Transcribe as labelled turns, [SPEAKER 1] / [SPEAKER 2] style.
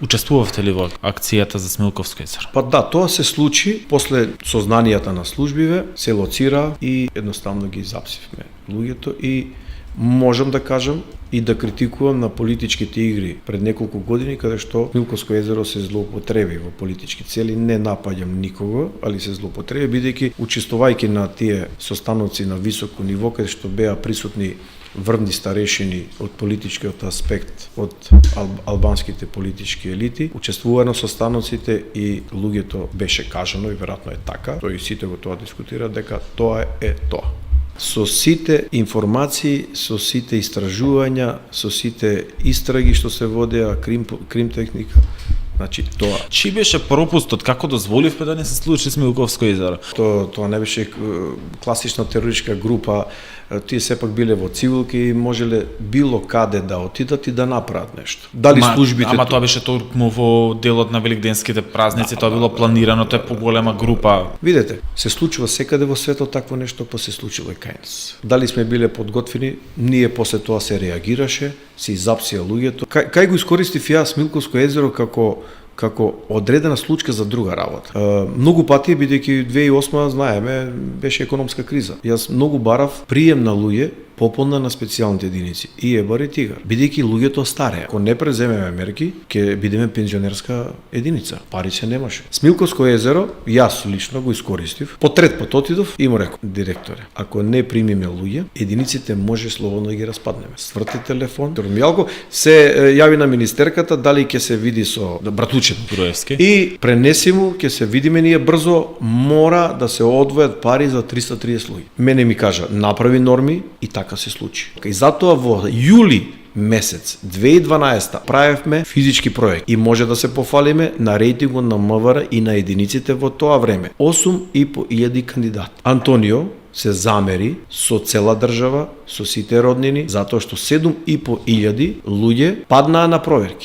[SPEAKER 1] Учествувавте ли во акцијата за Смилковско езеро?
[SPEAKER 2] Па да, тоа се случи после сознанијата на службиве, се лоцира и едноставно ги запсивме луѓето и можам да кажам и да критикувам на политичките игри пред неколку години, каде што Смилковско езеро се злоупотреби во политички цели. Не напаѓам никого, али се злоупотреби, бидејќи учествувајќи на тие состаноци на високо ниво, каде што беа присутни врвни старешини од политичкиот аспект од албанските политички елити, учествува на состаноците и луѓето беше кажано, и веројатно е така, тој и сите го тоа дискутира, дека тоа е тоа. Со сите информации, со сите истражувања, со сите истраги што се водеа, крим техника, значи тоа.
[SPEAKER 1] Чи беше пропустот, како дозволивме да не се случи Смилковско езеро?
[SPEAKER 2] Тоа не беше класична терористичка група, тие сепак биле во цивилки и можеле било каде да отидат и да направат нешто. Дали службите...
[SPEAKER 1] Ама тоа беше токму во делот на великденските празници, тоа било планирано, тоа е поголема група.
[SPEAKER 2] Видете, се случува секаде во светот такво нешто, па се случило и кај нас. Дали сме биле подготвени, ние после тоа се реагираше, се изапсија луѓето. Кај го искористив јас Смилковско езеро како одредена случка за друга работа. Многу пати, бидејќи 2008 знаеме, беше економска криза. Јас многу барав прием на луѓе пополна на специјалните единици и Ебар и Тигар. Бидејќи луѓето стареа. Ако не преземеме мерки, ќе бидеме пензионерска единица. Пари се немаше. Смилковско езеро, јас лично го искористив. По трет пат отидов и му реков, директоре, ако не примиме луѓе, единиците може слободно да ги распаднеме. Сврти телефон, Турмјалко се јави на министерката дали ќе се види со братуче
[SPEAKER 1] Груевски
[SPEAKER 2] и пренеси му, ќе се видиме ние брзо, мора да се одвојат пари за 330 луѓе. Мене ми кажа, направи норми и така се случи. И затоа во јули месец 2012 правевме физички проект и може да се пофалиме на рейтингот на МВР и на единиците во тоа време. 8.500 кандидати. Антонио се замери со цела држава, со сите роднини, затоа што 7.500 луѓе паднаа на проверки.